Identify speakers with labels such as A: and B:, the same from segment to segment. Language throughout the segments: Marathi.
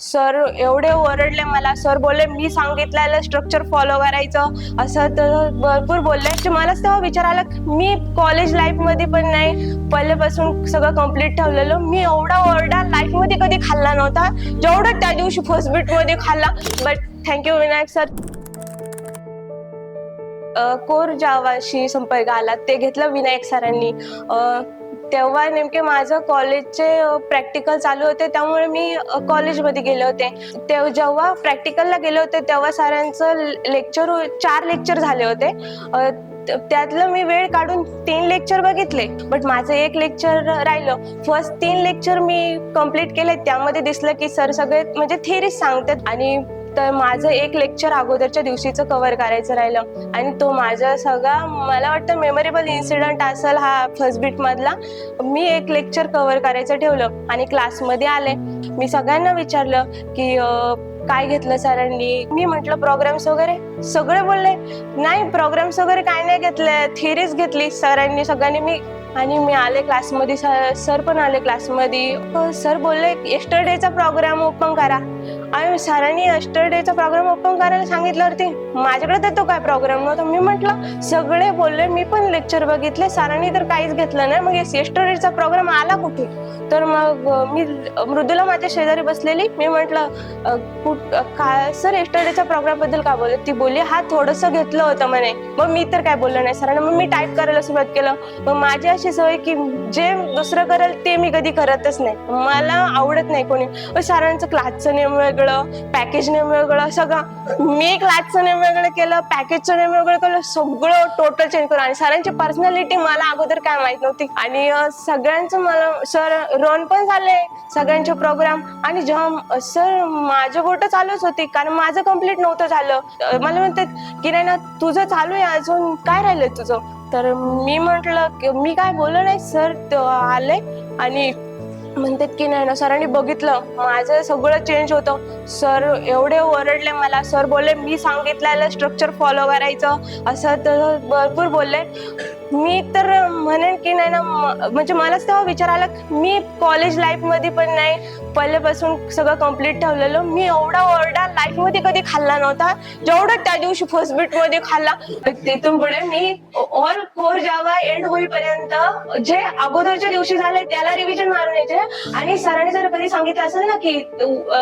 A: सर एवढे ओरडले मला. सर बोलले मी सांगितलेलं स्ट्रक्चर फॉलो करायचं, असं तर भरपूर बोलले. मलाच तेव्हा विचार आला, मी कॉलेज लाईफ मध्ये पण नाही पहिल्यापासून सगळं कम्प्लीट ठेवलेलं. मी एवढा ओरडा लाईफ मध्ये कधी खाल्ला नव्हता जेवढं त्या दिवशी फर्स्ट बीट मध्ये खाल्ला. But thank you Vinayak sir. कोर जावाशी संपर्क आला ते घेतलं विनायक सरांनी. तेव्हा नेमके माझं कॉलेजचे प्रॅक्टिकल चालू होते, त्यामुळे मी कॉलेजमध्ये गेले होते. जेव्हा प्रॅक्टिकलला गेले होते तेव्हा सरांचं लेक्चर 4 लेक्चर झाले होते. त्यातलं मी वेळ काढून 3 लेक्चर बघितले, बट माझं 1 लेक्चर राहिलं. फर्स्ट 3 लेक्चर मी कम्प्लीट केले. त्यामध्ये दिसलं की सर सगळे म्हणजे थिअरी सांगतात, आणि तर माझं 1 लेक्चर अगोदरच्या दिवशीचं कव्हर करायचं राहिलं. आणि तो माझा सगळा मला वाटतं मेमोरेबल इन्सिडेंट असेल हा फर्स्ट बीट मधला. मी 1 लेक्चर कव्हर करायचं ठेवलं आणि क्लासमध्ये आले. मी सगळ्यांना विचारलं की काय घेतलं सरांनी. मी म्हटलं प्रोग्राम्स वगैरे. सगळे बोलले नाही प्रोग्राम्स वगैरे काय नाही घेतले, थिअरीज घेतली सरांनी सगळ्यांनी. मी आले क्लासमध्ये. सर पण आले क्लासमध्ये. सर बोलले यस्टरडेचा प्रोग्राम ओपन करा. आणि सरांनी यस्टरडेचा प्रोग्राम ओपन करायला सांगितल्यावरती माझ्याकडे तर तो काय प्रोग्राम नव्हता. मी म्हटलं सगळे बोलले मी पण लेक्चर बघितले, सरांनी तर काहीच घेतलं नाही, मग यस्टरडेचा प्रोग्राम आला कुठे. तर मग मी मृदुला माझ्या शेजारी बसलेली. मी म्हटलं काय सर यस्टरडेचा प्रोग्राम बद्दल काय बोलले. ती बोलली हा थोडंसं घेतलं होतं म्हणे. मग मी तर काय बोललो नाही सरांना. मग मी टाईप करायला सुरुवात केलं. मग माझी अशी सवय की जे दुसरं करेल ते मी कधी करतच नाही, मला आवडत नाही कोणी. सरांचं क्लासचं नेम वेगळं, पॅकेज नेम वेगळं, सगळं. मी क्लासचं नेम वेगळं केलं, पॅकेजचं नेम वेगळं केलं, सगळं टोटल चेंज केलं. आणि सरांची पर्सनॅलिटी मला अगोदर काय माहित नव्हती. आणि सगळ्यांचं मला सर रन पण झाले सगळ्यांचे प्रोग्राम. आणि जेव्हा सर माझं गोट चालूच होती कारण माझं कम्प्लीट नव्हतं झालं. मला म्हणतात की नाही ना तुझं चालू आहे अजून, काय राहिलंय तुझं. तर मी म्हटलं मी काय बोललो नाही. सर आले आणि म्हणतात की नाही ना सरांनी बघितलं माझं सगळं चेंज होतं. सर एवढे ओरडले मला. सर बोलले मी सांगितलेलं स्ट्रक्चर फॉलो करायचं, असं तर भरपूर बोलले. मी तर म्हणेन की नाही ना म्हणजे मलाच तेव्हा विचार आला, मी कॉलेज लाईफ मध्ये पण नाही पहिल्यापासून सगळं कम्प्लीट ठेवलेलं. मी एवढा ओरडा लाईफ मध्ये कधी खाल्ला नव्हता जेवढं त्या दिवशी फर्स्ट बीट मध्ये खाल्ला. तिथून पुढे मी ऑल कोर जावा एंड होईपर्यंत जे अगोदरच्या दिवशी झाले त्याला रिव्हिजन मारून यायचे. आणि सरांनी जर कधी सांगितलं असेल ना की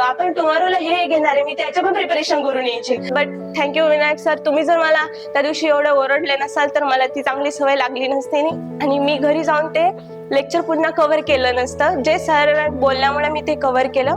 A: आपण टुमॉरोला हे घेणार आहे, मी त्याचं पण प्रिपरेशन करून यायची. बट थँक्यू विनायक सर, तुम्ही जर मला त्या दिवशी एवढं ओरडले नसाल तर मला ती चांगली सवय लागली नसते. आणि मी घरी जाऊन ते लेक्चर पुन्हा कव्हर केलं नसतं. जे सर बोलल्यामुळे मी ते कव्हर केलं.